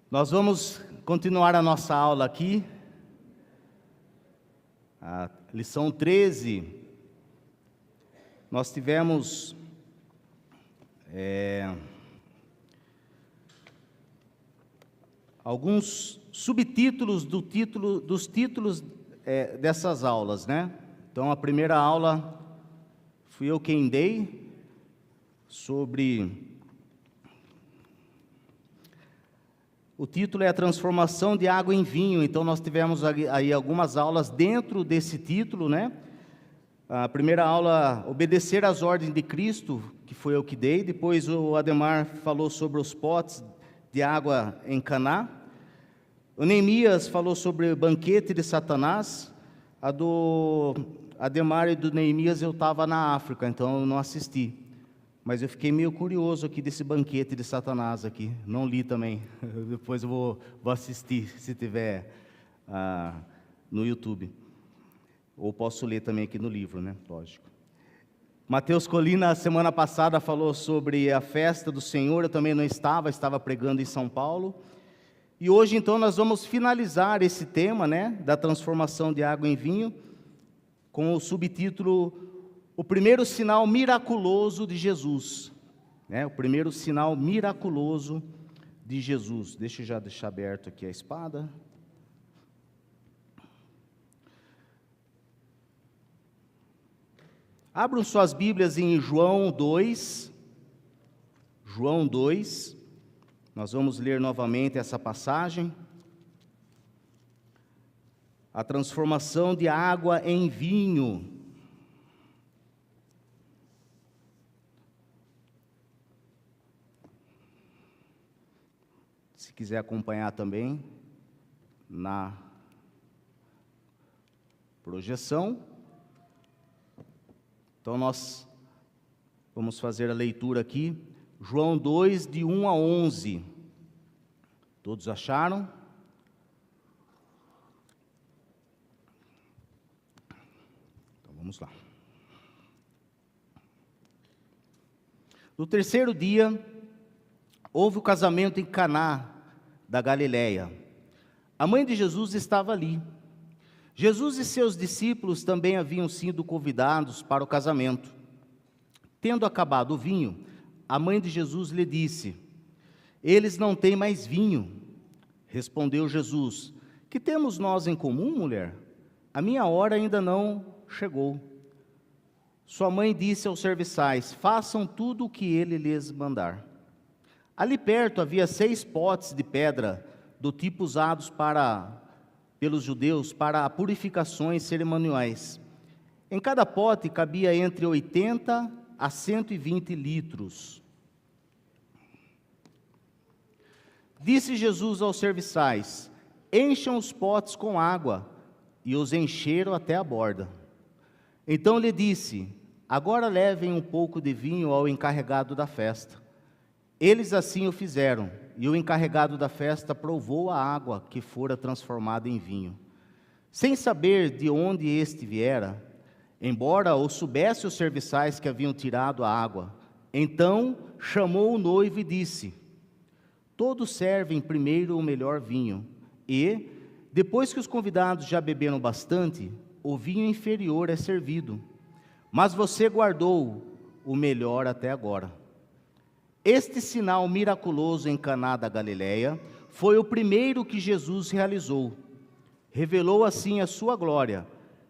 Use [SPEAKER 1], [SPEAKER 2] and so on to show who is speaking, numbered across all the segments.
[SPEAKER 1] Nós vamos continuar a nossa aula aqui, a lição 13. Nós tivemos alguns subtítulos dos títulos dessas aulas, né? Então, a primeira aula fui eu quem dei sobre... O título é a transformação de água em vinho. Então, nós tivemos aí algumas aulas dentro desse título, né? A primeira aula, obedecer às ordens de Cristo, que foi eu que dei. Depois o Ademar falou sobre os potes de água em Caná. O Neemias falou sobre o banquete de Satanás. A do Ademar e do Neemias eu estava na África, então eu não assisti. Mas eu fiquei meio curioso aqui desse banquete de Satanás aqui. Não li também. Depois eu vou assistir, se tiver no YouTube. Ou posso ler também aqui no livro, né? Lógico. Mateus Colina, semana passada, falou sobre a festa do Senhor. Eu também não estava pregando em São Paulo. E hoje, então, nós vamos finalizar esse tema, né? Da transformação de água em vinho, com o subtítulo... O primeiro sinal miraculoso de Jesus, né? O primeiro sinal miraculoso de Jesus. Deixa eu já deixar aberto aqui a espada. Abram suas Bíblias em João 2. João 2. Nós vamos ler novamente essa passagem. A transformação de água em vinho. Se quiser acompanhar também na projeção. Então, nós vamos fazer a leitura aqui. João 2, de 1 a 11. Todos acharam? Então, vamos lá. No terceiro dia, houve o casamento em Caná da Galileia. A mãe de Jesus estava ali. Jesus e seus discípulos também haviam sido convidados para o casamento. Tendo acabado o vinho, a mãe de Jesus lhe disse: eles não têm mais vinho. Respondeu Jesus: que temos nós em comum, mulher? A minha hora ainda não chegou. Sua mãe disse aos serviçais: façam tudo o que ele lhes mandar. Ali perto havia 6 potes de pedra, do tipo usados pelos judeus para purificações cerimoniais. Em cada pote cabia entre 80 a 120 litros. Disse Jesus aos serviçais: encham os potes com água, e os encheram até a borda. Então lhe disse: agora levem um pouco de vinho ao encarregado da festa. Eles assim o fizeram, e o encarregado da festa provou a água que fora transformada em vinho. Sem saber de onde este viera, embora o soubesse os serviçais que haviam tirado a água, então chamou o noivo e disse: todos servem primeiro o melhor vinho, e, depois que os convidados já beberam bastante, o vinho inferior é servido. Mas você guardou o melhor até agora. Este sinal miraculoso em Caná da Galileia foi o primeiro que Jesus realizou. Revelou assim a sua glória,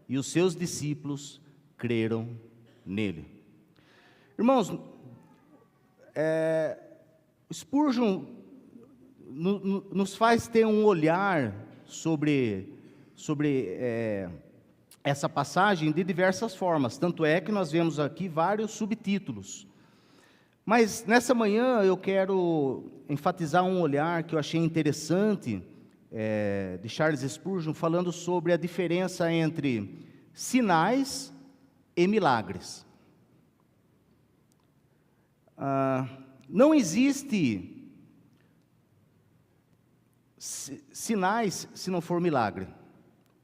[SPEAKER 1] e os seus discípulos creram nele. Irmãos, Spurgeon nos faz ter um olhar sobre essa passagem de diversas formas. Tanto é que nós vemos aqui vários subtítulos. Mas nessa manhã eu quero enfatizar um olhar que eu achei interessante, de Charles Spurgeon, falando sobre a diferença entre sinais e milagres. Não existe sinais se não for milagre,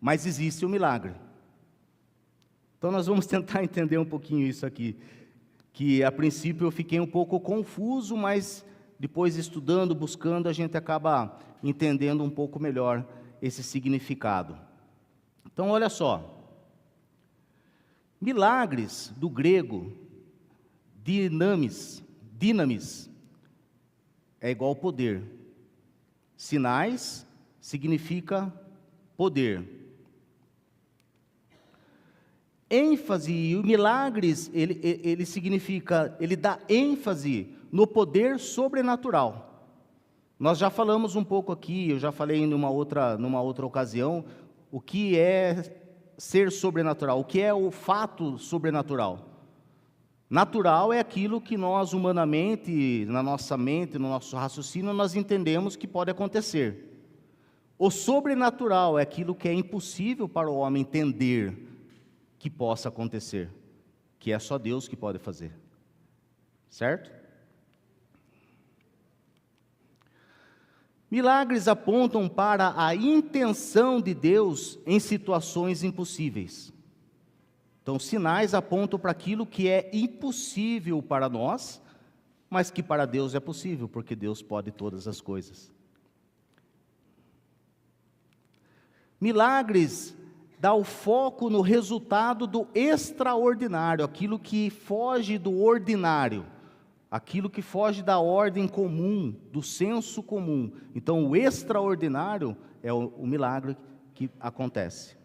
[SPEAKER 1] mas existe o milagre. Então nós vamos tentar entender um pouquinho isso aqui, que a princípio eu fiquei um pouco confuso, mas depois estudando, buscando, a gente acaba entendendo um pouco melhor esse significado. Então, olha só. Milagres, do grego, dinamis, é igual poder. Sinais significa poder. ênfase, e o milagres, ele significa, ele dá ênfase no poder sobrenatural. Nós já falamos um pouco aqui, eu já falei numa outra ocasião, o que é ser sobrenatural, o que é o fato sobrenatural. Natural é aquilo que nós humanamente, na nossa mente, no nosso raciocínio, nós entendemos que pode acontecer. O sobrenatural é aquilo que é impossível para o homem entender que possa acontecer, que é só Deus que pode fazer. Certo? Milagres apontam para a intenção de Deus em situações impossíveis. Então, sinais apontam para aquilo que é impossível para nós, mas que para Deus é possível, porque Deus pode todas as coisas. Milagres dá o foco no resultado do extraordinário, aquilo que foge do ordinário, aquilo que foge da ordem comum, do senso comum. Então, o extraordinário é o milagre que acontece.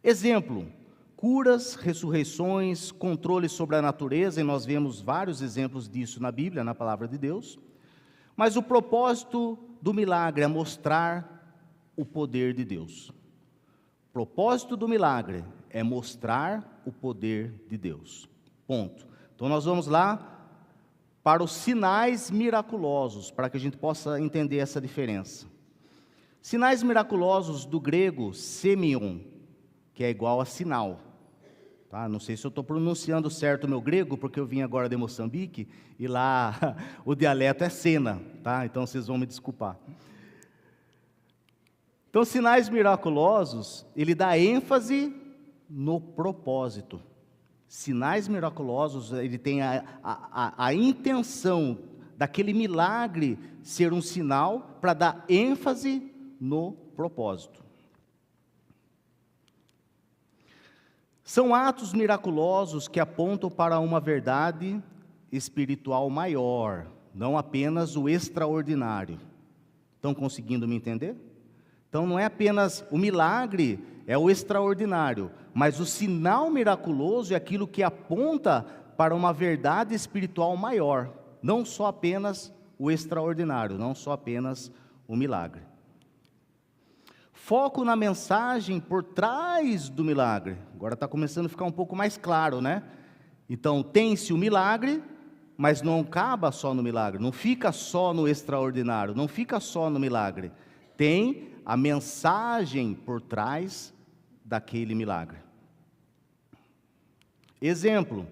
[SPEAKER 1] Exemplo: curas, ressurreições, controle sobre a natureza, e nós vemos vários exemplos disso na Bíblia, na palavra de Deus. Mas o propósito do milagre é mostrar o poder de Deus. O propósito do milagre é mostrar o poder de Deus. Ponto. Então nós vamos lá para os sinais miraculosos, para que a gente possa entender essa diferença. Sinais miraculosos do grego semeion, que é igual a sinal. Tá? Não sei se eu estou pronunciando certo o meu grego, porque eu vim agora de Moçambique, e lá o dialeto é cena, tá? Então vocês vão me desculpar. Então, sinais miraculosos, ele dá ênfase no propósito. Sinais miraculosos, ele tem a intenção daquele milagre ser um sinal para dar ênfase no propósito. São atos miraculosos que apontam para uma verdade espiritual maior, não apenas o extraordinário. Estão conseguindo me entender? Então não é apenas o milagre, é o extraordinário, mas o sinal miraculoso é aquilo que aponta para uma verdade espiritual maior, não só apenas o extraordinário, não só apenas o milagre. Foco na mensagem por trás do milagre. Agora está começando a ficar um pouco mais claro, né? Então tem-se o milagre, mas não acaba só no milagre, não fica só no extraordinário, não fica só no milagre. Tem a mensagem por trás daquele milagre. Exemplo: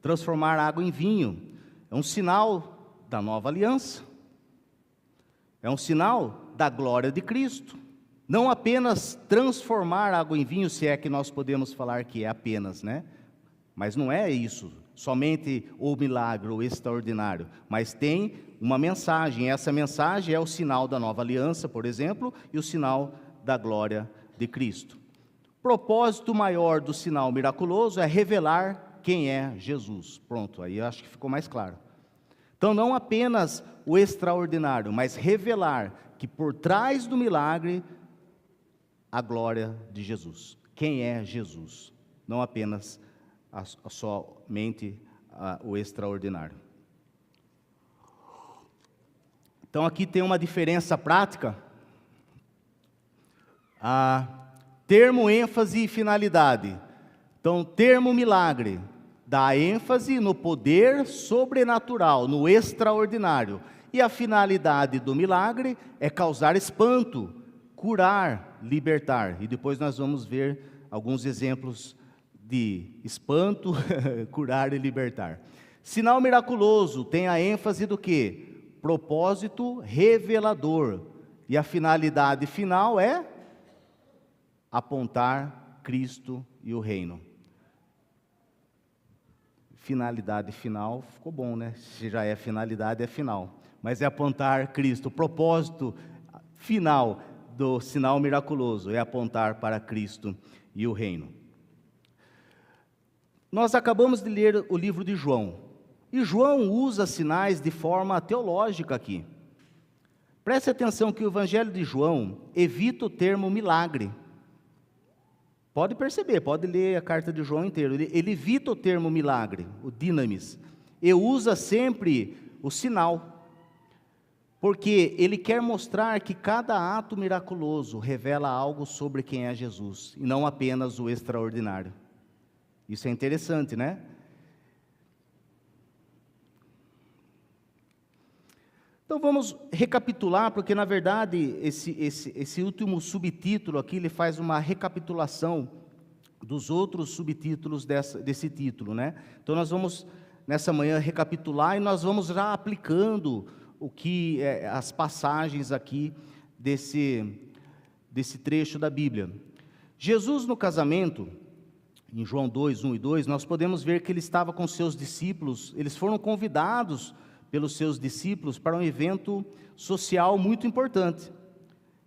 [SPEAKER 1] transformar água em vinho. É um sinal da nova aliança. É um sinal da glória de Cristo. Não apenas transformar água em vinho, se é que nós podemos falar que é apenas, né? Mas não é isso, somente o milagre, o extraordinário. Mas tem uma mensagem, essa mensagem é o sinal da nova aliança, por exemplo, e o sinal da glória de Cristo. O propósito maior do sinal miraculoso é revelar quem é Jesus. Pronto, aí eu acho que ficou mais claro. Então não apenas o extraordinário, mas revelar que por trás do milagre a glória de Jesus. Quem é Jesus? Não apenas somente o extraordinário. Então aqui tem uma diferença prática. Termo, ênfase e finalidade. Então, termo milagre dá ênfase no poder sobrenatural, no extraordinário. E a finalidade do milagre é causar espanto, curar, libertar. E depois nós vamos ver alguns exemplos de espanto, curar e libertar. Sinal miraculoso tem a ênfase do quê? Propósito revelador. E a finalidade final é apontar Cristo e o reino. finalidade final, ficou bom, né? Se já é finalidade, é final. Mas é apontar Cristo. O propósito final do sinal miraculoso é apontar para Cristo e o reino. Nós acabamos de ler o livro de João. E João usa sinais de forma teológica aqui. Preste atenção que o Evangelho de João evita o termo milagre. Pode perceber, pode ler a carta de João inteira. Ele evita o termo milagre, o dinamis, e usa sempre o sinal, porque ele quer mostrar que cada ato miraculoso revela algo sobre quem é Jesus, e não apenas o extraordinário. Isso é interessante, né? Então vamos recapitular, porque na verdade esse último subtítulo aqui, ele faz uma recapitulação dos outros subtítulos desse título, né? Então nós vamos nessa manhã recapitular e nós vamos já aplicando as passagens aqui desse trecho da Bíblia. Jesus no casamento, em João 2, 1 e 2, nós podemos ver que ele estava com seus discípulos, eles foram convidados pelos seus discípulos para um evento social muito importante.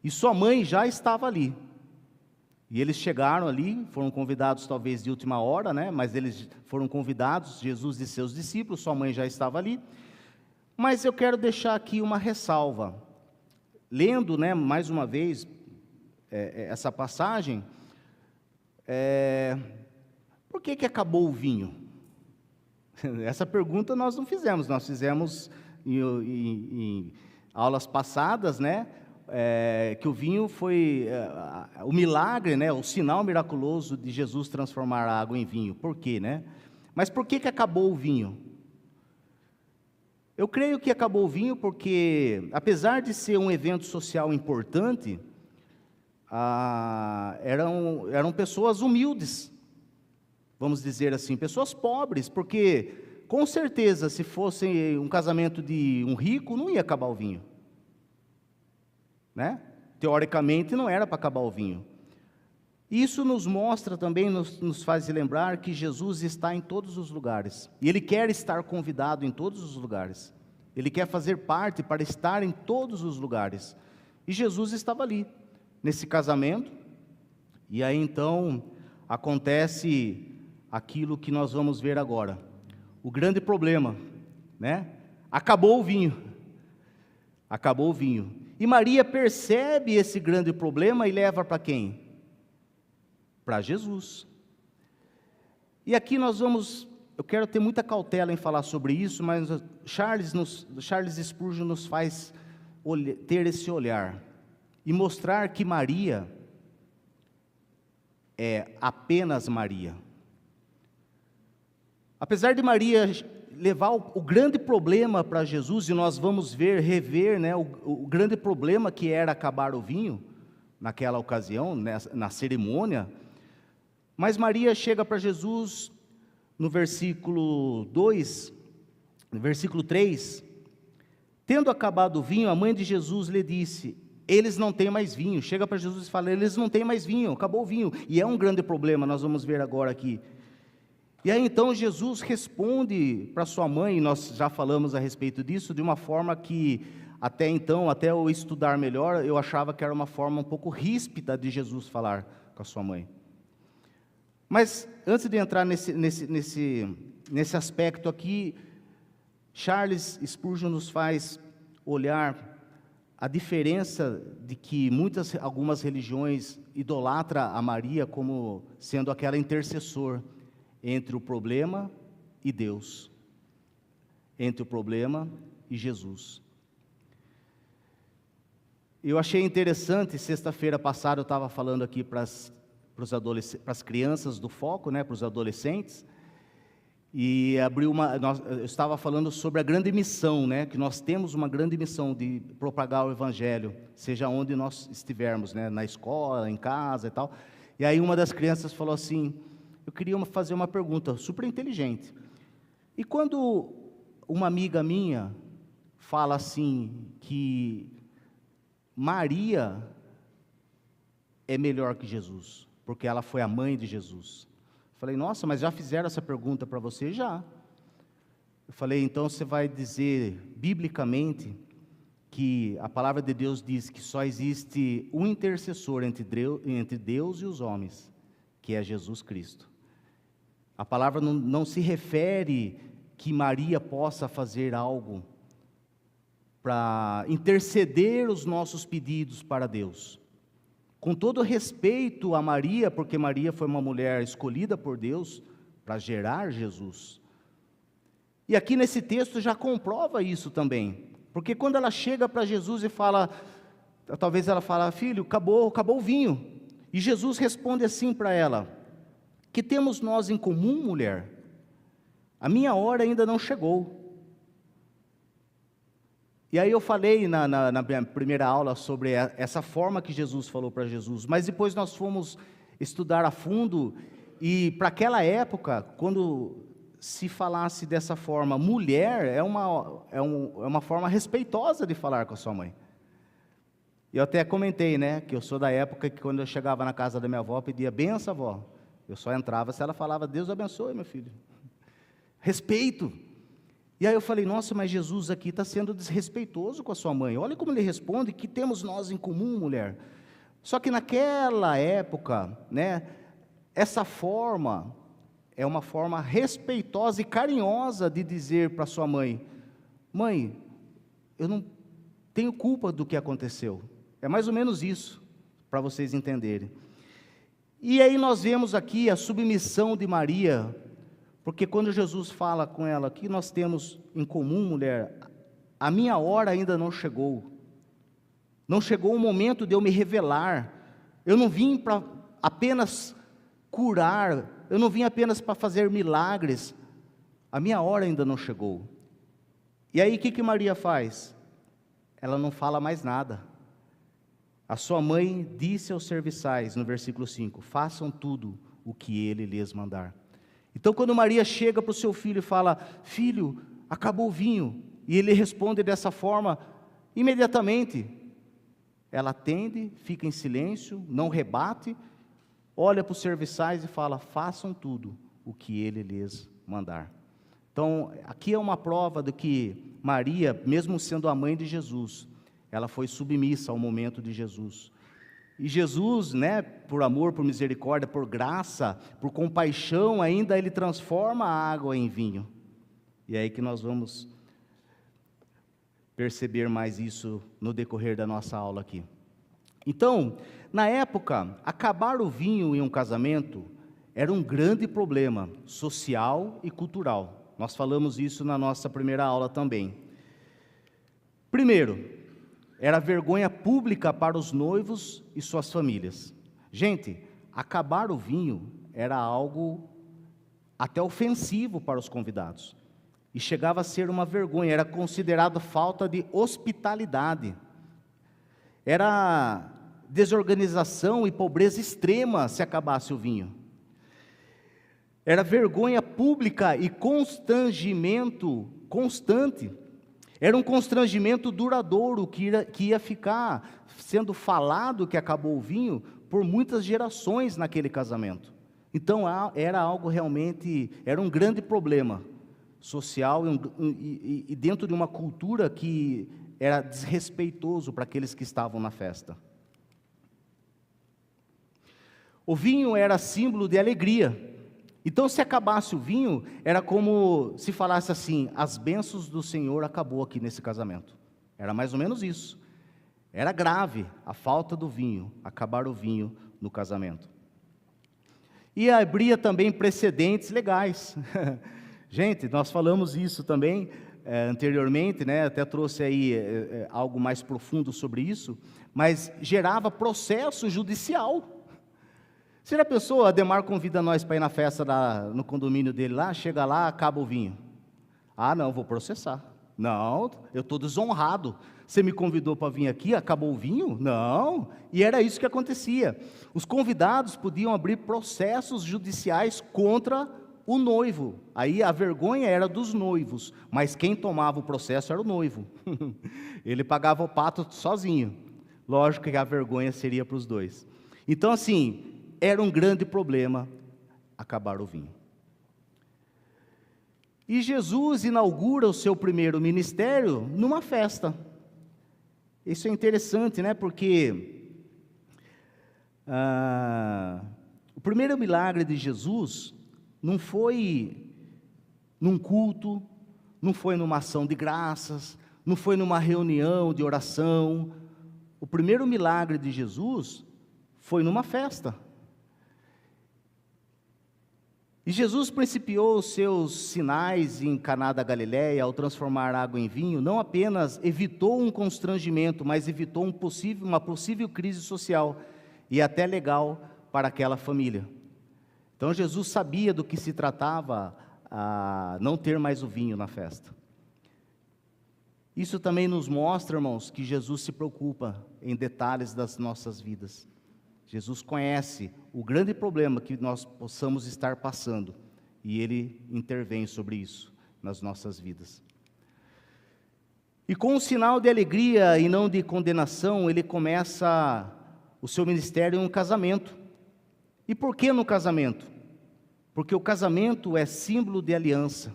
[SPEAKER 1] E sua mãe já estava ali. E eles chegaram ali, foram convidados talvez de última hora, né? Mas eles foram convidados, Jesus e seus discípulos, sua mãe já estava ali. Mas eu quero deixar aqui uma ressalva. Lendo, né, mais uma vez, essa passagem, por que acabou o vinho? Essa pergunta nós não fizemos, nós fizemos em aulas passadas, né, que o vinho foi o milagre, né, o sinal miraculoso de Jesus transformar a água em vinho. Por quê, né? Mas por que acabou o vinho? Eu creio que acabou o vinho porque, apesar de ser um evento social importante, eram pessoas humildes, vamos dizer assim, pessoas pobres, porque com certeza se fosse um casamento de um rico, não ia acabar o vinho, né? Teoricamente não era para acabar o vinho. Isso nos mostra também, nos faz lembrar que Jesus está em todos os lugares, e Ele quer estar convidado em todos os lugares, Ele quer fazer parte para estar em todos os lugares, e Jesus estava ali, nesse casamento, e aí então acontece aquilo que nós vamos ver agora, o grande problema, né? Acabou o vinho, e Maria percebe esse grande problema e leva para quem? Para Jesus. E aqui eu quero ter muita cautela em falar sobre isso, mas Charles Spurgeon nos faz ter esse olhar, e mostrar que Maria é apenas Maria. Apesar de Maria levar o grande problema para Jesus, e nós vamos rever, né, o grande problema que era acabar o vinho, naquela ocasião, na cerimônia, mas Maria chega para Jesus no versículo 2, no versículo 3, tendo acabado o vinho, a mãe de Jesus lhe disse, eles não têm mais vinho. Chega para Jesus e fala, eles não têm mais vinho, acabou o vinho, e é um grande problema, nós vamos ver agora aqui. E aí então Jesus responde para sua mãe, e nós já falamos a respeito disso, de uma forma que até então, até eu estudar melhor, eu achava que era uma forma um pouco ríspida de Jesus falar com a sua mãe. Mas antes de entrar nesse aspecto aqui, Charles Spurgeon nos faz olhar a diferença de que algumas religiões idolatram a Maria como sendo aquela intercessor entre o problema e Deus, entre o problema e Jesus. Eu achei interessante, sexta-feira passada eu estava falando aqui para as crianças do Foco, né, para os adolescentes, e eu estava falando sobre a grande missão, né, que nós temos uma grande missão de propagar o Evangelho, seja onde nós estivermos, né, na escola, em casa e tal. E aí uma das crianças falou assim, eu queria fazer uma pergunta super inteligente. E quando uma amiga minha fala assim, que Maria é melhor que Jesus, porque ela foi a mãe de Jesus. Falei, nossa, mas já fizeram essa pergunta para você? Já. Eu falei, então você vai dizer, biblicamente, que a palavra de Deus diz que só existe um intercessor entre Deus e os homens, que é Jesus Cristo. A palavra não se refere que Maria possa fazer algo para interceder os nossos pedidos para Deus. Com todo respeito a Maria, porque Maria foi uma mulher escolhida por Deus para gerar Jesus. E aqui nesse texto já comprova isso também. Porque quando ela chega para Jesus e fala, talvez ela fala, filho, acabou o vinho. E Jesus responde assim para ela, que temos nós em comum, mulher? A minha hora ainda não chegou. E aí eu falei na minha primeira aula sobre essa forma que Jesus falou para Jesus, mas depois nós fomos estudar a fundo, e para aquela época, quando se falasse dessa forma, mulher é uma forma respeitosa de falar com a sua mãe. E eu até comentei, né, que eu sou da época que quando eu chegava na casa da minha avó, pedia benção, avó. Eu só entrava se ela falava, Deus abençoe, meu filho. Respeito. E aí eu falei, nossa, mas Jesus aqui está sendo desrespeitoso com a sua mãe. Olha como ele responde, que temos nós em comum, mulher? Só que naquela época, né, essa forma é uma forma respeitosa e carinhosa de dizer para sua mãe, mãe, eu não tenho culpa do que aconteceu. É mais ou menos isso, para vocês entenderem. E aí nós vemos aqui a submissão de Maria, porque quando Jesus fala com ela, que nós temos em comum, mulher, a minha hora ainda não chegou. Não chegou o momento de eu me revelar. Eu não vim para apenas curar, eu não vim apenas para fazer milagres. A minha hora ainda não chegou. E aí o que Maria faz? Ela não fala mais nada. A sua mãe disse aos serviçais, no versículo 5, façam tudo o que ele lhes mandar. Então, quando Maria chega para o seu filho e fala, filho, acabou o vinho, e ele responde dessa forma, imediatamente, ela atende, fica em silêncio, não rebate, olha para os serviçais e fala, façam tudo o que ele lhes mandar. Então, aqui é uma prova de que Maria, mesmo sendo a mãe de Jesus, ela foi submissa ao momento de Jesus. E Jesus, né, por amor, por misericórdia, por graça, por compaixão, ainda ele transforma a água em vinho. E é aí que nós vamos perceber mais isso no decorrer da nossa aula aqui. Então, na época, acabar o vinho em um casamento era um grande problema social e cultural. Nós falamos isso na nossa primeira aula também. Primeiro, era vergonha pública para os noivos e suas famílias. Gente, acabar o vinho era algo até ofensivo para os convidados. E chegava a ser uma vergonha, era considerado falta de hospitalidade. Era desorganização e pobreza extrema se acabasse o vinho. Era vergonha pública e constrangimento constante. Era um constrangimento duradouro que ia ficar sendo falado que acabou o vinho por muitas gerações naquele casamento. Então era algo realmente, era um grande problema social e dentro de uma cultura que era desrespeitoso para aqueles que estavam na festa. O vinho era símbolo de alegria. Então, se acabasse o vinho, era como se falasse assim, as bênçãos do Senhor acabou aqui nesse casamento. Era mais ou menos isso. Era grave a falta do vinho, acabar o vinho no casamento. E abria também precedentes legais. Gente, nós falamos isso também anteriormente, né? Até trouxe aí algo mais profundo sobre isso, mas gerava processo judicial. Você já pensou, Ademar convida nós para ir na festa no condomínio dele lá, chega lá, acaba o vinho. Ah, não, vou processar. Não, eu estou desonrado. Você me convidou para vir aqui, acabou o vinho? Não. E era isso que acontecia. Os convidados podiam abrir processos judiciais contra o noivo. Aí a vergonha era dos noivos, mas quem tomava o processo era o noivo. Ele pagava o pato sozinho. Lógico que a vergonha seria para os dois. Então, assim, era um grande problema acabar o vinho. E Jesus inaugura o seu primeiro ministério numa festa. Isso é interessante, né? Porque o primeiro milagre de Jesus não foi num culto, não foi numa ação de graças, não foi numa reunião de oração. O primeiro milagre de Jesus foi numa festa. E Jesus principiou os seus sinais em Caná da Galileia ao transformar água em vinho, não apenas evitou um constrangimento, mas evitou uma possível crise social e até legal para aquela família. Então Jesus sabia do que se tratava a não ter mais o vinho na festa. Isso também nos mostra, irmãos, que Jesus se preocupa em detalhes das nossas vidas. Jesus conhece o grande problema que nós possamos estar passando, e Ele intervém sobre isso nas nossas vidas. E com um sinal de alegria e não de condenação, Ele começa o seu ministério em um casamento. E por que no casamento? Porque o casamento é símbolo de aliança,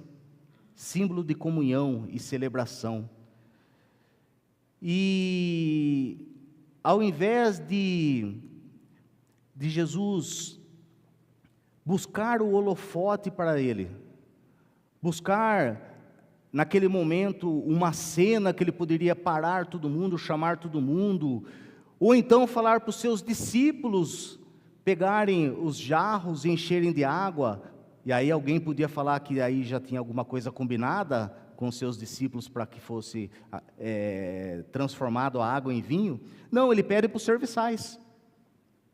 [SPEAKER 1] símbolo de comunhão e celebração. E ao invés de Jesus buscar o holofote para ele, buscar naquele momento uma cena que ele poderia parar todo mundo, chamar todo mundo, ou então falar para os seus discípulos pegarem os jarros e encherem de água, e aí alguém podia falar que aí já tinha alguma coisa combinada com seus discípulos para que fosse transformado a água em vinho. Não, ele pede para os serviçais.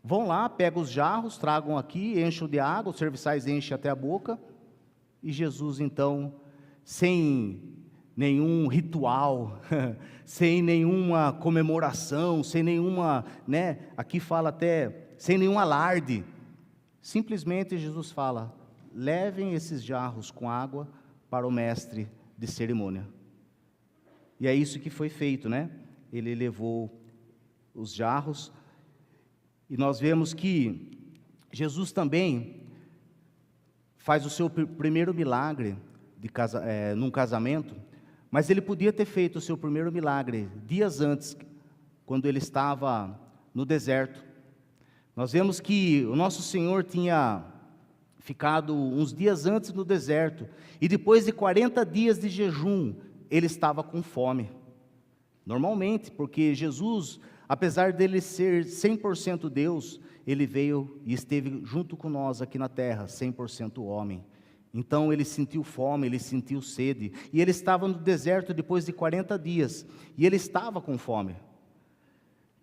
[SPEAKER 1] Vão lá, pegam os jarros, tragam aqui, enchem de água, os serviçais enchem até a boca, e Jesus então, sem nenhum ritual, sem nenhuma comemoração, sem nenhuma, aqui fala até, sem nenhum alarde, simplesmente Jesus fala: levem esses jarros com água para o mestre de cerimônia. E é isso que foi feito, Ele levou os jarros. E nós vemos que Jesus também faz o seu primeiro milagre num casamento, mas ele podia ter feito o seu primeiro milagre dias antes, quando ele estava no deserto. Nós vemos que o nosso Senhor tinha ficado uns dias antes no deserto, e depois de 40 dias de jejum, ele estava com fome. Normalmente, porque Jesus, apesar dele ser 100% Deus, ele veio e esteve junto com nós aqui na terra, 100% homem. Então ele sentiu fome, ele sentiu sede, e ele estava no deserto depois de 40 dias, e ele estava com fome.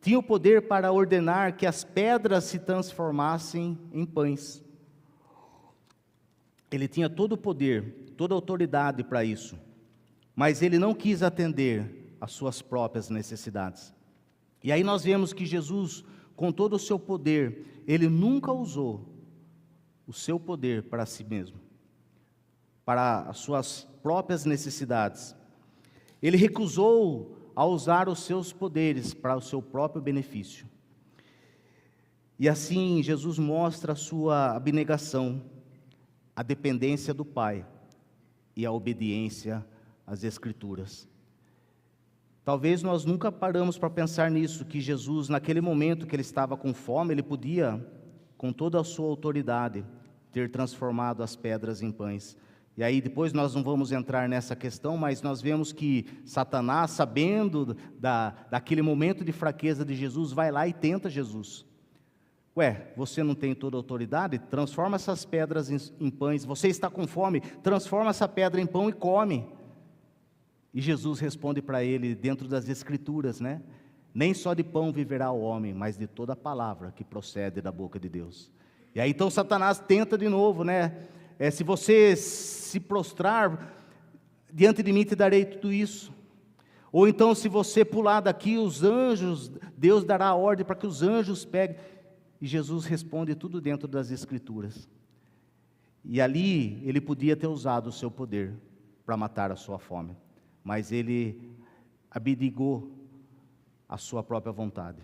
[SPEAKER 1] Tinha o poder para ordenar que as pedras se transformassem em pães. Ele tinha todo o poder, toda a autoridade para isso, mas ele não quis atender às suas próprias necessidades. E aí nós vemos que Jesus, com todo o seu poder, ele nunca usou o seu poder para si mesmo, para as suas próprias necessidades. Ele recusou a usar os seus poderes para o seu próprio benefício. E assim Jesus mostra a sua abnegação, a dependência do Pai e a obediência às Escrituras. Talvez nós nunca paramos para pensar nisso, que Jesus, naquele momento que ele estava com fome, ele podia, com toda a sua autoridade, ter transformado as pedras em pães. E aí depois nós não vamos entrar nessa questão, mas nós vemos que Satanás, sabendo daquele momento de fraqueza de Jesus, vai lá e tenta Jesus. Você não tem toda a autoridade? Transforma essas pedras em pães. Você está com fome? Transforma essa pedra em pão e come. E Jesus responde para ele, dentro das Escrituras, nem só de pão viverá o homem, mas de toda a palavra que procede da boca de Deus. E aí então Satanás tenta de novo, se você se prostrar diante de mim, te darei tudo isso. Ou então, se você pular daqui, os anjos, Deus dará a ordem para que os anjos peguem. E Jesus responde tudo dentro das Escrituras. E ali, ele podia ter usado o seu poder para matar a sua fome, mas ele abdicou a sua própria vontade.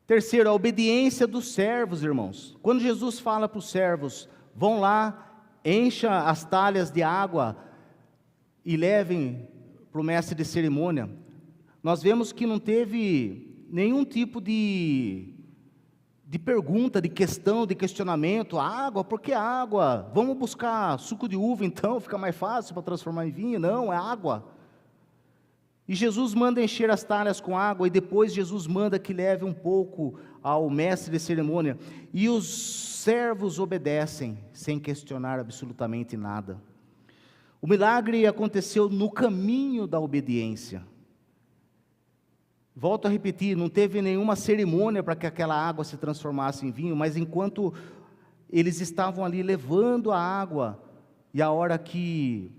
[SPEAKER 1] Terceiro, a obediência dos servos, irmãos. Quando Jesus fala para os servos, vão lá encha as talhas de água e levem para o mestre de cerimônia. Nós vemos que não teve nenhum tipo de pergunta, de questão, de questionamento. Água, por que água? Vamos buscar suco de uva então, fica mais fácil para transformar em vinho? Não, é água. E Jesus manda encher as talhas com água, e depois Jesus manda que leve um pouco ao mestre de cerimônia. E os servos obedecem, sem questionar absolutamente nada. O milagre aconteceu no caminho da obediência. Volto a repetir, não teve nenhuma cerimônia para que aquela água se transformasse em vinho, mas enquanto eles estavam ali levando a água, e a hora que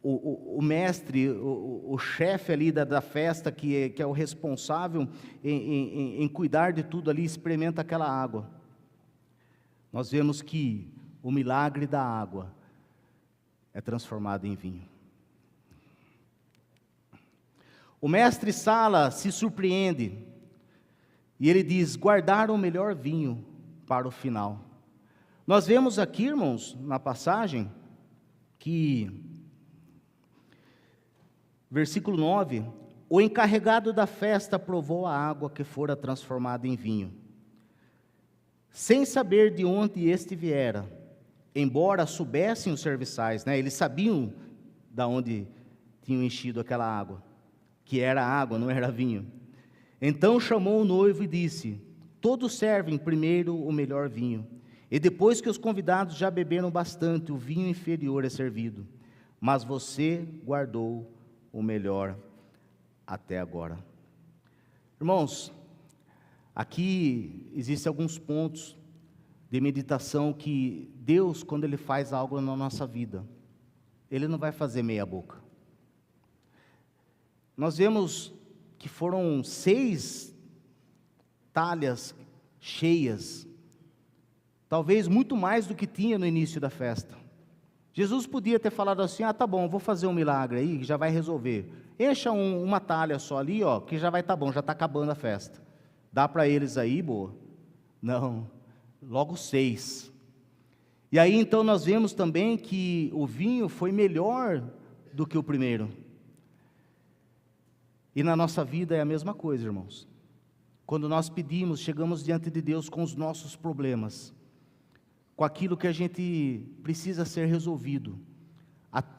[SPEAKER 1] o mestre, o chefe ali da festa, que é o responsável em cuidar de tudo ali, experimenta aquela água, nós vemos que o milagre da água é transformado em vinho. O mestre Sala se surpreende, e ele diz: guardaram o melhor vinho para o final. Nós vemos aqui, irmãos, na passagem, que, versículo 9, o encarregado da festa provou a água que fora transformada em vinho, sem saber de onde este viera, embora soubessem os serviçais, eles sabiam de onde tinham enchido aquela água, que era água, não era vinho. Então chamou o noivo e disse: todos servem primeiro o melhor vinho, e depois que os convidados já beberam bastante, o vinho inferior é servido, mas você guardou o melhor até agora. Irmãos, aqui existem alguns pontos de meditação que Deus, quando Ele faz algo na nossa vida, Ele não vai fazer meia boca. Nós vemos que foram 6 talhas cheias, talvez muito mais do que tinha no início da festa. Jesus podia ter falado assim: tá bom, vou fazer um milagre aí, que já vai resolver. Encha uma talha só ali, que já vai estar bom, já está acabando a festa. Dá para eles aí, boa. Não, logo 6. E aí então nós vemos também que o vinho foi melhor do que o primeiro. E na nossa vida é a mesma coisa, irmãos. Quando nós pedimos, chegamos diante de Deus com os nossos problemas, com aquilo que a gente precisa ser resolvido,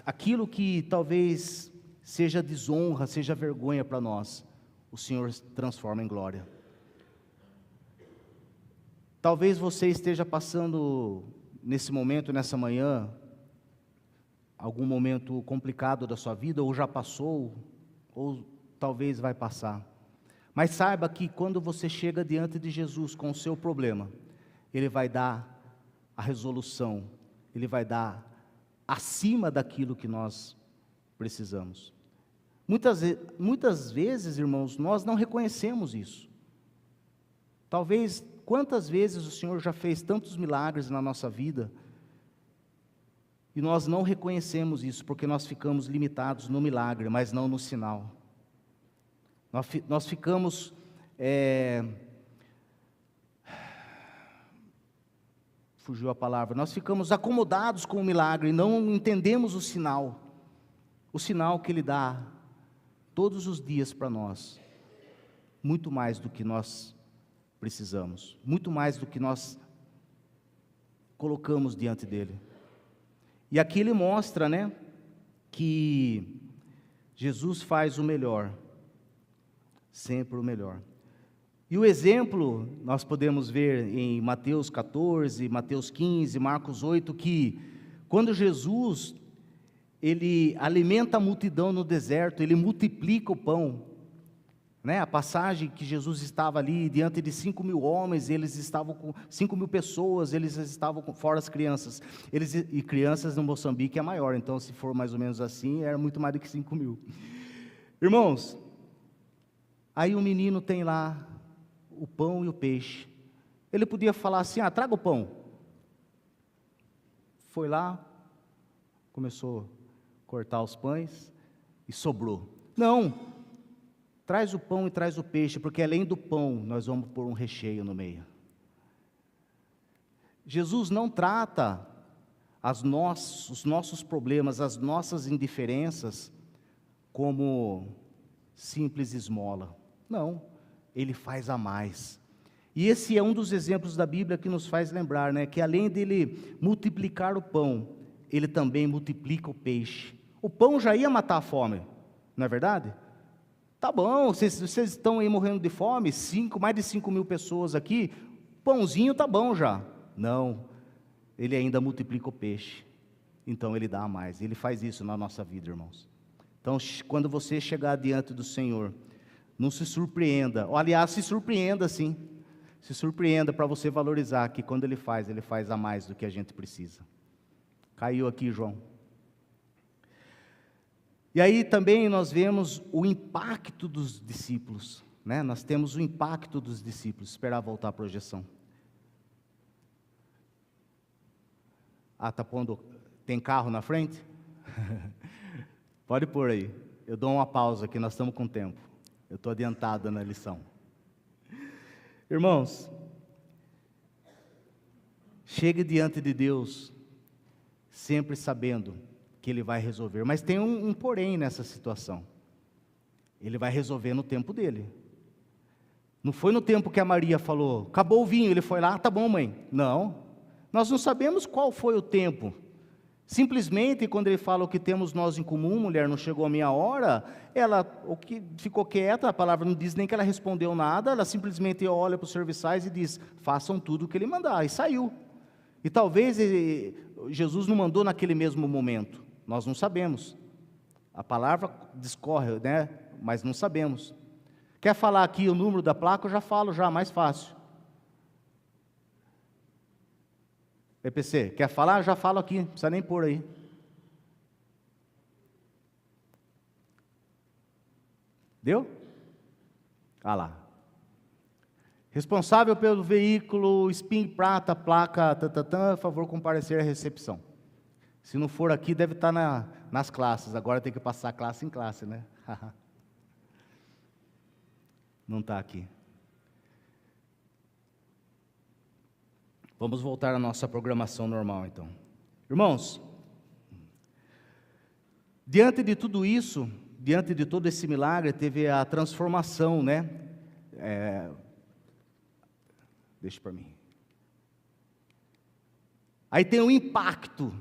[SPEAKER 1] aquilo que talvez seja desonra, seja vergonha para nós, o Senhor transforma em glória. Talvez você esteja passando nesse momento, nessa manhã, algum momento complicado da sua vida, ou já passou, ou talvez vai passar. Mas saiba que quando você chega diante de Jesus com o seu problema, Ele vai dar a resolução, Ele vai dar acima daquilo que nós precisamos. Muitas vezes, irmãos, nós não reconhecemos isso. Talvez, quantas vezes o Senhor já fez tantos milagres na nossa vida, e nós não reconhecemos isso, porque nós ficamos limitados no milagre, mas não no sinal. Nós ficamos fugiu a palavra, nós ficamos acomodados com o milagre e não entendemos o sinal que Ele dá todos os dias para nós, muito mais do que nós precisamos, muito mais do que nós colocamos diante dEle. E aqui Ele mostra, que Jesus faz o melhor, sempre o melhor. E o exemplo, nós podemos ver em Mateus 14, Mateus 15, Marcos 8, que quando Jesus, Ele alimenta a multidão no deserto, Ele multiplica o pão, a passagem que Jesus estava ali diante de 5.000 homens, eles estavam com 5.000 pessoas, eles estavam fora as crianças, e crianças no Moçambique é maior, então se for mais ou menos assim, era muito mais do que 5.000. Irmãos, aí o menino tem lá o pão e o peixe. Ele podia falar assim: traga o pão. Foi lá, começou a cortar os pães e sobrou. Não, traz o pão e traz o peixe, porque além do pão, nós vamos pôr um recheio no meio. Jesus não trata os nossos problemas, as nossas indiferenças como simples esmola. Não, Ele faz a mais. E esse é um dos exemplos da Bíblia que nos faz lembrar, né, que além dele multiplicar o pão, Ele também multiplica o peixe. O pão já ia matar a fome, não é verdade? Tá bom, vocês estão aí morrendo de fome, mais de 5.000 pessoas aqui, pãozinho tá bom já. Não, Ele ainda multiplica o peixe, então Ele dá a mais. Ele faz isso na nossa vida, irmãos. Então, quando você chegar diante do Senhor, não se surpreenda, ou, aliás, se surpreenda sim, se surpreenda para você valorizar que quando Ele faz a mais do que a gente precisa. Caiu aqui, João. E aí também nós vemos o impacto dos discípulos, né? Nós temos o impacto dos discípulos. Esperar voltar a projeção. Tá pondo, tem carro na frente? Pode pôr aí, eu dou uma pausa aqui, nós estamos com tempo, eu estou adiantado na lição. Irmãos, chegue diante de Deus, sempre sabendo que Ele vai resolver, mas tem um porém nessa situação, Ele vai resolver no tempo dEle. Não foi no tempo que a Maria falou, acabou o vinho, Ele foi lá, tá bom mãe, não, nós não sabemos qual foi o tempo. Simplesmente, quando Ele fala o que temos nós em comum, mulher, não chegou a minha hora, ela ficou quieta, a palavra não diz nem que ela respondeu nada, ela simplesmente olha para os serviçais e diz, façam tudo o que Ele mandar, e saiu. E talvez Jesus não mandou naquele mesmo momento, nós não sabemos. A palavra discorre, né? Mas não sabemos. Quer falar aqui o número da placa? Eu já falo, mais fácil. EPC, quer falar? Já falo aqui, não precisa nem pôr aí. Deu? Lá. Responsável pelo veículo, Spin Prata, placa, favor comparecer à recepção. Se não for aqui, deve estar nas classes, agora tem que passar classe em classe, né? Não está aqui. Vamos voltar à nossa programação normal, então. Irmãos, diante de tudo isso, diante de todo esse milagre, teve a transformação, né? Deixa para mim. Aí tem o impacto,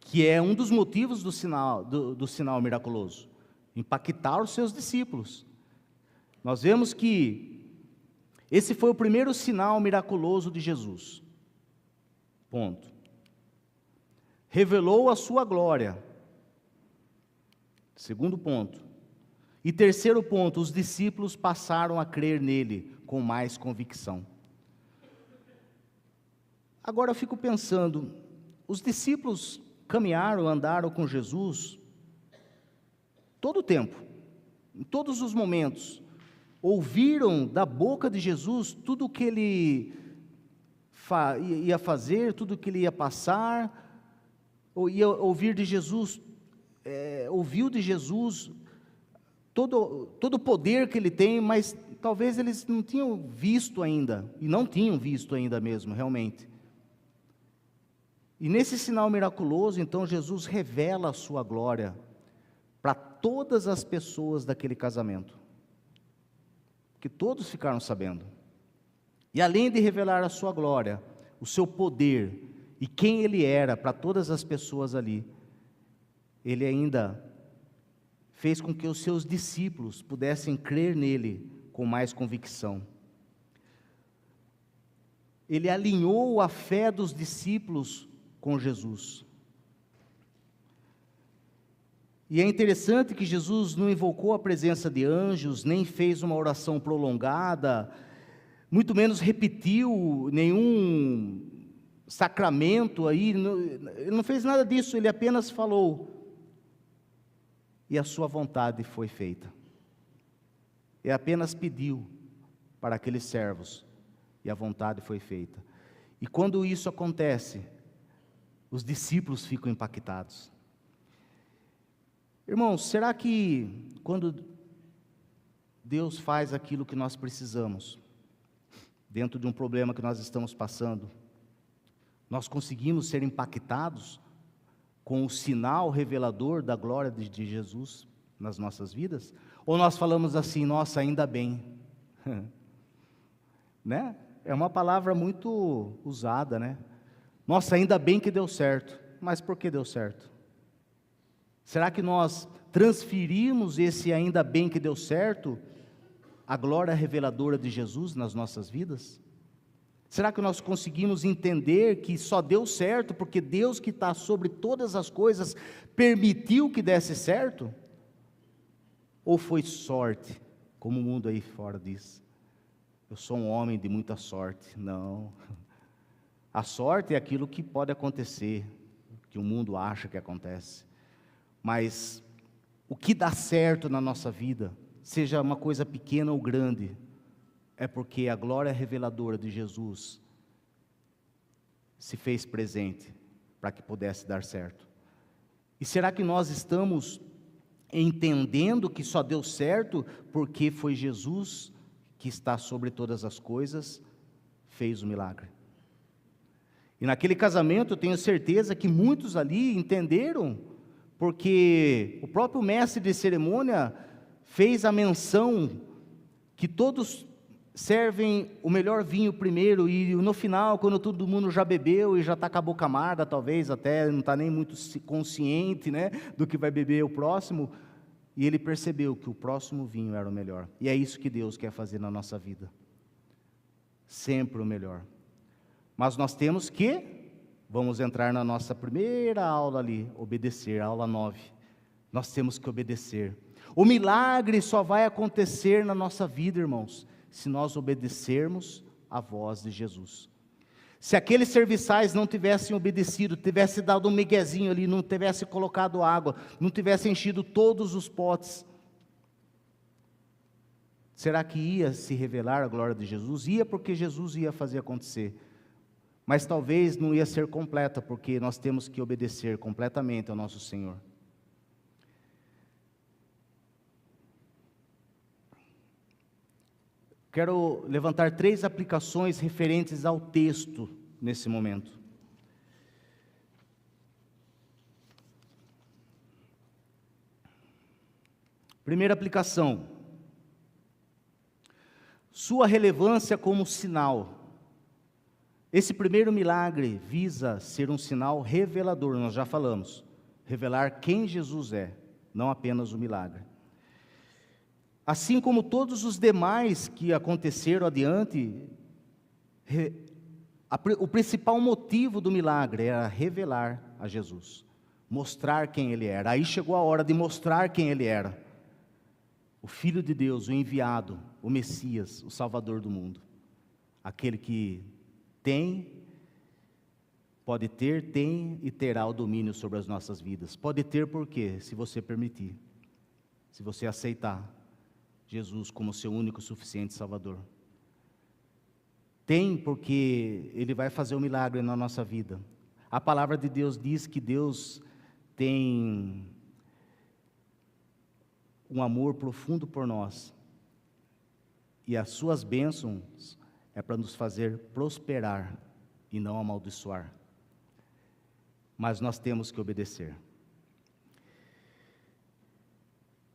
[SPEAKER 1] que é um dos motivos do sinal miraculoso. Impactar os seus discípulos. Nós vemos que esse foi o primeiro sinal miraculoso de Jesus. Ponto. Revelou a sua glória. Segundo ponto. E terceiro ponto, os discípulos passaram a crer nele com mais convicção. Agora eu fico pensando, os discípulos caminharam, andaram com Jesus todo o tempo, em todos os momentos. Ouviram da boca de Jesus tudo o que Ele ia fazer, tudo o que Ele ia passar, ou ia ouvir de Jesus, ouviu de Jesus todo o poder que Ele tem, mas talvez eles não tinham visto ainda, e não tinham visto ainda mesmo, realmente. E nesse sinal miraculoso, então, Jesus revela a sua glória para todas as pessoas daquele casamento. Que todos ficaram sabendo. E além de revelar a sua glória, o seu poder e quem Ele era para todas as pessoas ali, Ele ainda fez com que os seus discípulos pudessem crer nele com mais convicção. Ele alinhou a fé dos discípulos com Jesus. E é interessante que Jesus não invocou a presença de anjos, nem fez uma oração prolongada, muito menos repetiu nenhum sacramento aí, ele não fez nada disso, ele apenas falou, e a sua vontade foi feita. Ele apenas pediu para aqueles servos, e a vontade foi feita. E quando isso acontece, os discípulos ficam impactados. Irmãos, será que quando Deus faz aquilo que nós precisamos, dentro de um problema que nós estamos passando, Nós conseguimos ser impactados com o sinal revelador da glória de Jesus nas nossas vidas? Ou nós falamos assim, nossa, ainda bem, né? É uma palavra muito usada, né? Nossa, ainda bem que deu certo. Mas por que deu certo? Será que nós transferimos esse ainda bem que deu certo, a glória reveladora de Jesus nas nossas vidas? Será que nós conseguimos entender que só deu certo porque Deus, que está sobre todas as coisas, permitiu que desse certo? Ou foi sorte, como o mundo aí fora diz? Eu sou um homem de muita sorte. Não. A sorte é aquilo que pode acontecer, que o mundo acha que acontece. Mas o que dá certo na nossa vida, seja uma coisa pequena ou grande, é porque a glória reveladora de Jesus se fez presente para que pudesse dar certo. E será que nós estamos entendendo que só deu certo porque foi Jesus, que está sobre todas as coisas, fez o milagre? E naquele casamento eu tenho certeza que muitos ali entenderam, porque o próprio mestre de cerimônia fez a menção que todos servem o melhor vinho primeiro, e no final, quando todo mundo já bebeu e já está com a boca amarga, talvez até não está nem muito consciente, né, do que vai beber o próximo, e ele percebeu que o próximo vinho era o melhor. E é isso que Deus quer fazer na nossa vida, sempre o melhor. Mas nós temos que, vamos entrar na nossa primeira aula ali, obedecer, aula 9. Nós temos que obedecer. O milagre só vai acontecer na nossa vida, irmãos, se nós obedecermos à voz de Jesus. Se aqueles serviçais não tivessem obedecido, tivessem dado um miguezinho ali, não tivessem colocado água, não tivessem enchido todos os potes, será que ia se revelar a glória de Jesus? Ia, porque Jesus ia fazer acontecer. Mas talvez não ia ser completa, porque nós temos que obedecer completamente ao nosso Senhor. Quero levantar 3 aplicações referentes ao texto nesse momento. Primeira aplicação: sua relevância como sinal. Esse primeiro milagre visa ser um sinal revelador, nós já falamos, revelar quem Jesus é, não apenas o milagre. Assim como todos os demais que aconteceram adiante, o principal motivo do milagre era revelar a Jesus, mostrar quem Ele era. Aí chegou a hora de mostrar quem Ele era, o Filho de Deus, o enviado, o Messias, o Salvador do mundo, aquele que pode ter, tem e terá o domínio sobre as nossas vidas. Pode ter por quê? Se você permitir, se você aceitar Jesus como seu único e suficiente Salvador. Tem porque Ele vai fazer um milagre na nossa vida. A palavra de Deus diz que Deus tem um amor profundo por nós, e as suas bênçãos é para nos fazer prosperar e não amaldiçoar. Mas nós temos que obedecer.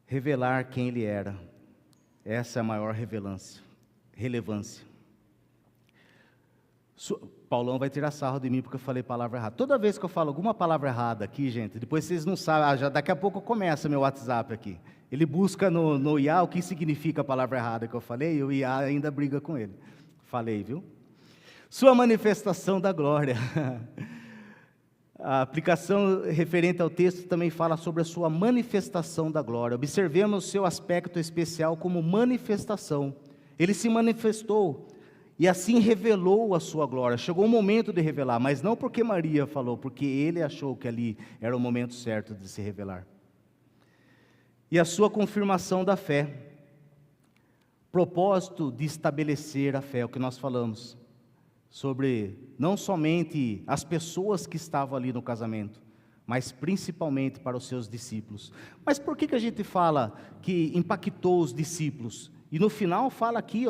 [SPEAKER 1] Revelar quem Ele era, essa é a maior relevância. Paulão vai tirar sarro de mim porque eu falei palavra errada. Toda vez que eu falo alguma palavra errada aqui, gente, depois vocês não sabem, já daqui a pouco começa meu WhatsApp aqui. Ele busca no IA o que significa a palavra errada que eu falei, e o IA ainda briga com ele. Falei, viu? Sua manifestação da glória. A aplicação referente ao texto também fala sobre a sua manifestação da glória. Observemos o seu aspecto especial como manifestação. Ele se manifestou e assim revelou a sua glória. Chegou o momento de revelar, mas não porque Maria falou, porque ele achou que ali era o momento certo de se revelar. E a sua confirmação da fé. Propósito de estabelecer a fé, é o que nós falamos, sobre não somente as pessoas que estavam ali no casamento, mas principalmente para os seus discípulos. Mas por que a gente fala que impactou os discípulos? E no final fala aqui,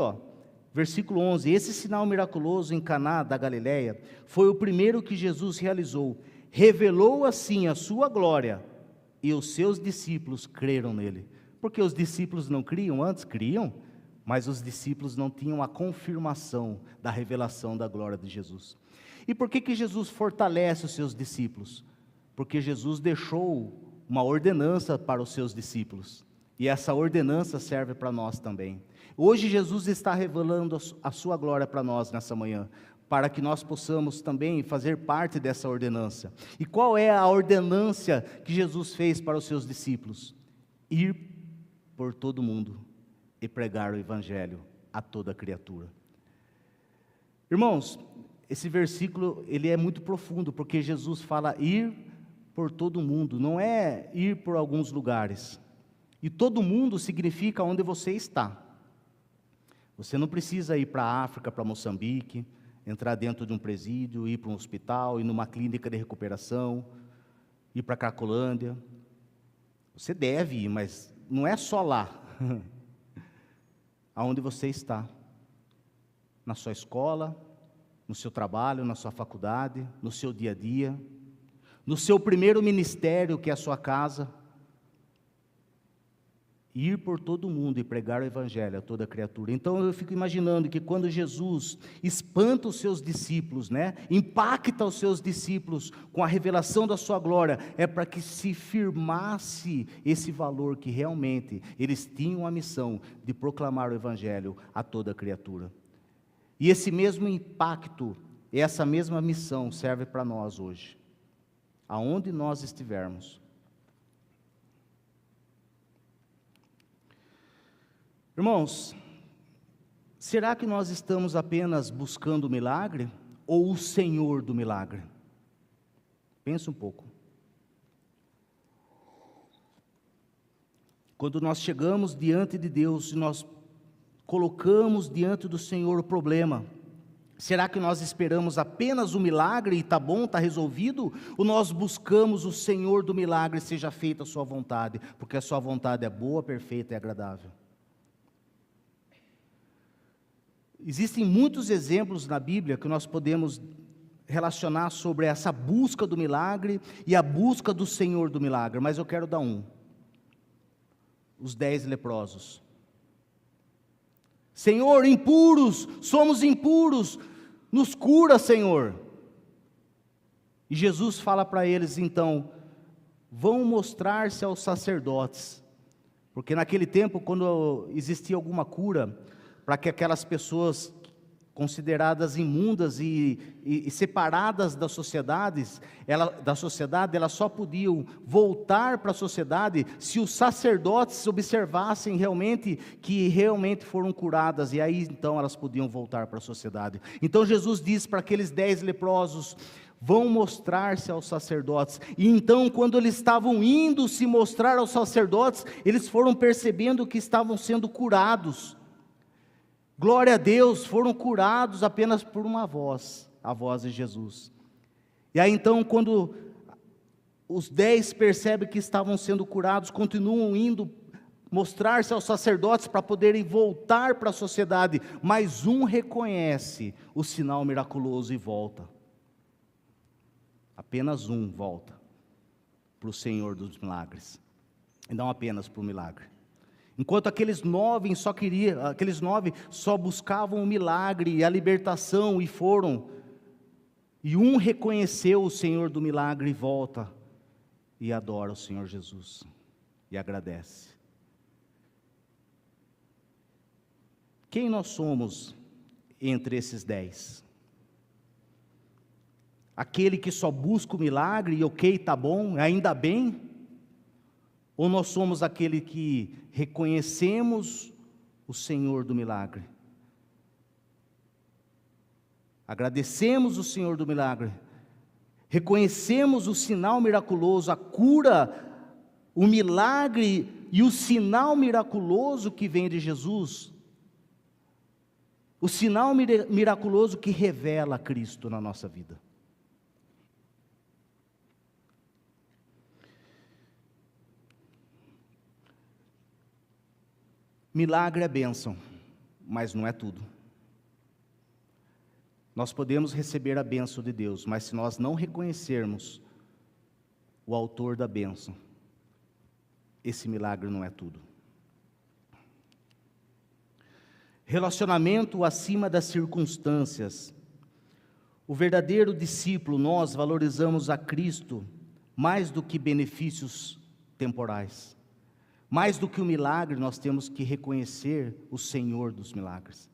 [SPEAKER 1] Versículo 11: esse sinal miraculoso em Caná da Galileia foi o primeiro que Jesus realizou. Revelou assim a sua glória, e os seus discípulos creram nele. Porque os discípulos não criam antes? Criam, mas os discípulos não tinham a confirmação da revelação da glória de Jesus. E por que Jesus fortalece os seus discípulos? Porque Jesus deixou uma ordenança para os seus discípulos, e essa ordenança serve para nós também. Hoje Jesus está revelando a sua glória para nós nessa manhã, para que nós possamos também fazer parte dessa ordenança. E qual é a ordenança que Jesus fez para os seus discípulos? Ir por todo mundo e pregar o evangelho a toda criatura. Irmãos, esse versículo ele é muito profundo, porque Jesus fala ir por todo mundo, não é ir por alguns lugares. E todo mundo significa onde você está. Você não precisa ir para a África, para Moçambique, entrar dentro de um presídio, ir para um hospital, ir numa clínica de recuperação, ir para a Cracolândia. Você deve ir, mas não é só lá. Aonde você está. Na sua escola, no seu trabalho, na sua faculdade, no seu dia a dia, no seu primeiro ministério, que é a sua casa. Ir por todo mundo e pregar o evangelho a toda criatura. Então eu fico imaginando que quando Jesus espanta os seus discípulos, impacta os seus discípulos com a revelação da sua glória, é para que se firmasse esse valor que realmente eles tinham a missão de proclamar o evangelho a toda criatura. E esse mesmo impacto, essa mesma missão serve para nós hoje, aonde nós estivermos. Irmãos, será que nós estamos apenas buscando o milagre ou o Senhor do milagre? Pensa um pouco. Quando nós chegamos diante de Deus e nós colocamos diante do Senhor o problema, será que nós esperamos apenas o milagre e está bom, está resolvido? Ou nós buscamos o Senhor do milagre, seja feita a sua vontade, porque a sua vontade é boa, perfeita e agradável? Existem muitos exemplos na Bíblia que nós podemos relacionar sobre essa busca do milagre e a busca do Senhor do milagre, mas eu quero dar um. Os 10 leprosos. Senhor, impuros, somos impuros, nos cura, Senhor. E Jesus fala para eles, então, vão mostrar-se aos sacerdotes, porque naquele tempo, quando existia alguma cura, para que aquelas pessoas consideradas imundas e separadas da sociedade, elas só podiam voltar para a sociedade se os sacerdotes observassem realmente que realmente foram curadas, e aí então elas podiam voltar para a sociedade. Então Jesus diz para aqueles 10 leprosos, vão mostrar-se aos sacerdotes. E então, quando eles estavam indo se mostrar aos sacerdotes, eles foram percebendo que estavam sendo curados. Glória a Deus, foram curados apenas por uma voz, a voz de Jesus. E aí então, quando os 10 percebem que estavam sendo curados, continuam indo mostrar-se aos sacerdotes para poderem voltar para a sociedade, mas um reconhece o sinal miraculoso e volta. Apenas um volta para o Senhor dos milagres, e não apenas para o milagre. Enquanto aqueles 9 só buscavam o milagre e a libertação e foram, e um reconheceu o Senhor do milagre e volta e adora o Senhor Jesus e agradece. Quem nós somos entre esses 10? Aquele que só busca o milagre e ok, está bom, ainda bem? Ou nós somos aquele que reconhecemos o Senhor do milagre? Agradecemos o Senhor do milagre, reconhecemos o sinal miraculoso, a cura, o milagre e o sinal miraculoso que vem de Jesus, o sinal miraculoso que revela Cristo na nossa vida. Milagre é bênção, mas não é tudo. Nós podemos receber a bênção de Deus, mas se nós não reconhecermos o autor da bênção, esse milagre não é tudo. Relacionamento acima das circunstâncias. O verdadeiro discípulo, nós valorizamos a Cristo mais do que benefícios temporais. Mais do que o milagre, nós temos que reconhecer o Senhor dos milagres.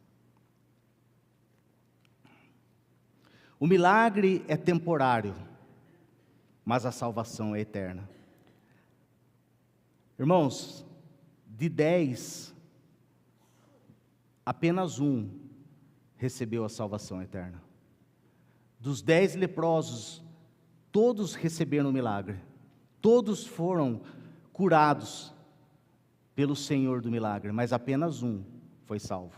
[SPEAKER 1] O milagre é temporário, mas a salvação é eterna. Irmãos, de 10, apenas um recebeu a salvação eterna. Dos 10 leprosos, todos receberam o milagre. Todos foram curados pelo Senhor do milagre, mas apenas um foi salvo.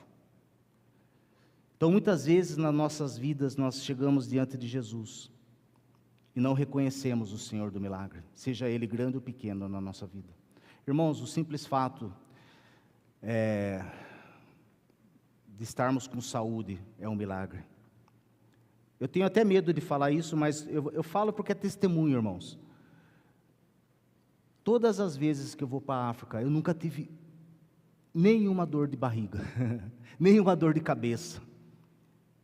[SPEAKER 1] Então, muitas vezes nas nossas vidas, nós chegamos diante de Jesus e não reconhecemos o Senhor do milagre, seja Ele grande ou pequeno na nossa vida. Irmãos, o simples fato de estarmos com saúde é um milagre. Eu tenho até medo de falar isso, mas eu falo porque é testemunho, irmãos. Todas as vezes que eu vou para a África, eu nunca tive nenhuma dor de barriga, nenhuma dor de cabeça.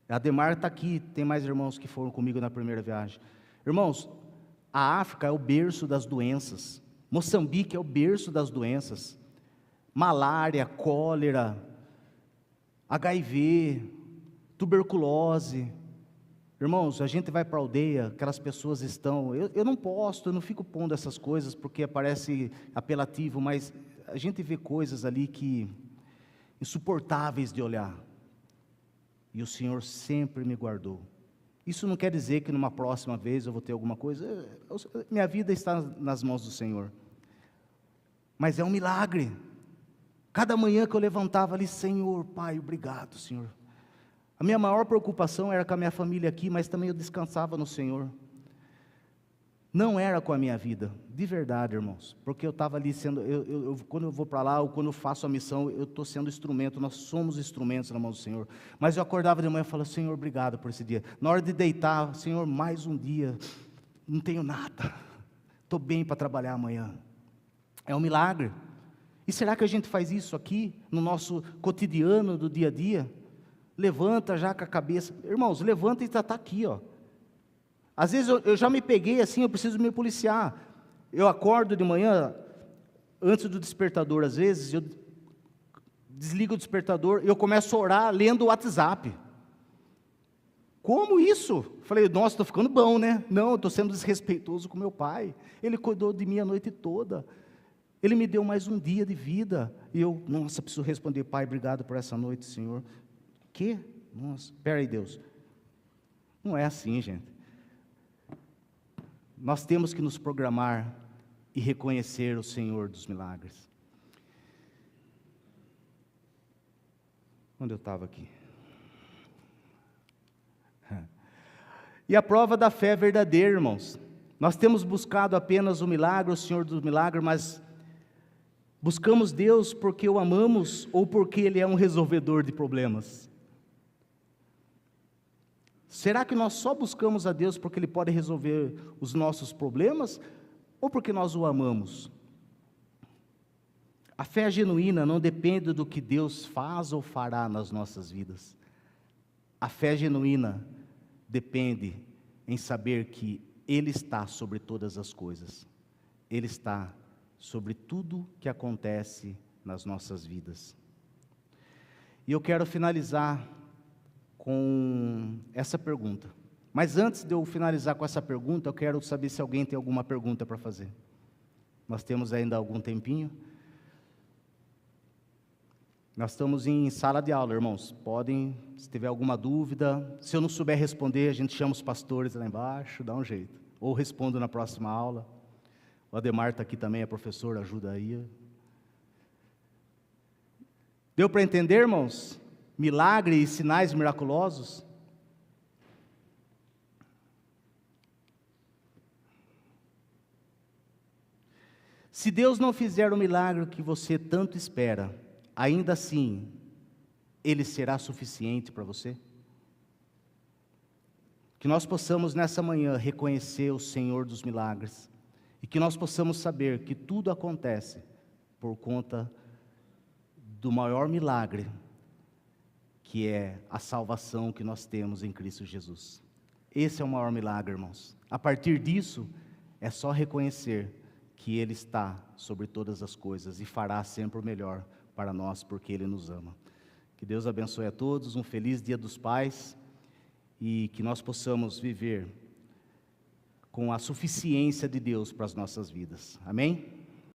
[SPEAKER 1] A Ademar está aqui, tem mais irmãos que foram comigo na primeira viagem. Irmãos, a África é o berço das doenças. Moçambique é o berço das doenças. Malária, cólera, HIV, tuberculose. Irmãos, a gente vai para a aldeia, aquelas pessoas estão... Eu não posto, eu não fico pondo essas coisas porque parece apelativo, mas a gente vê coisas ali que... insuportáveis de olhar. E o Senhor sempre me guardou. Isso não quer dizer que numa próxima vez eu vou ter alguma coisa. Minha vida está nas mãos do Senhor. Mas é um milagre. Cada manhã que eu levantava ali, Senhor, Pai, obrigado, Senhor. A minha maior preocupação era com a minha família aqui, mas também eu descansava no Senhor. Não era com a minha vida, de verdade, irmãos, porque eu estava ali sendo, quando eu vou para lá, ou quando eu faço a missão, eu estou sendo instrumento, nós somos instrumentos na mão do Senhor. Mas eu acordava de manhã e falava, Senhor, obrigado por esse dia. Na hora de deitar, Senhor, mais um dia, não tenho nada, estou bem para trabalhar amanhã. É um milagre. E será que a gente faz isso aqui, no nosso cotidiano do dia a dia? Levanta já com a cabeça, irmãos, levanta e está aqui, ó. Às vezes eu já me peguei assim, eu preciso me policiar. Eu acordo de manhã, antes do despertador, às vezes, eu desligo o despertador e eu começo a orar lendo o WhatsApp. Como isso? Falei, nossa, estou ficando bom, né? Não, estou sendo desrespeitoso com meu pai. Ele cuidou de mim a noite toda. Ele me deu mais um dia de vida. E eu, nossa, preciso responder, Pai, obrigado por essa noite, Senhor. Que? Nossa, espera aí, Deus. Não é assim, gente. Nós temos que nos programar e reconhecer o Senhor dos milagres. Onde eu estava aqui? E a prova da fé é verdadeira, irmãos. Nós temos buscado apenas o milagre, o Senhor dos milagres, mas buscamos Deus porque o amamos ou porque Ele é um resolvedor de problemas? Será que nós só buscamos a Deus porque Ele pode resolver os nossos problemas? Ou porque nós o amamos? A fé genuína não depende do que Deus faz ou fará nas nossas vidas. A fé genuína depende em saber que Ele está sobre todas as coisas. Ele está sobre tudo que acontece nas nossas vidas. E eu quero finalizar com essa pergunta. Mas antes de eu finalizar com essa pergunta, eu quero saber se alguém tem alguma pergunta para fazer. Nós temos ainda algum tempinho. Nós estamos em sala de aula, irmãos. Podem, se tiver alguma dúvida, se eu não souber responder, a gente chama os pastores lá embaixo, dá um jeito. Ou respondo na próxima aula. O Ademar está aqui também, é professor, ajuda aí. Deu para entender, irmãos? Milagre e sinais miraculosos? Se Deus não fizer o milagre que você tanto espera, ainda assim, Ele será suficiente para você? Que nós possamos nessa manhã reconhecer o Senhor dos milagres e que nós possamos saber que tudo acontece por conta do maior milagre, que é a salvação que nós temos em Cristo Jesus. Esse é o maior milagre, irmãos. A partir disso, é só reconhecer que Ele está sobre todas as coisas e fará sempre o melhor para nós, porque Ele nos ama. Que Deus abençoe a todos, um feliz Dia dos Pais, e que nós possamos viver com a suficiência de Deus para as nossas vidas. Amém?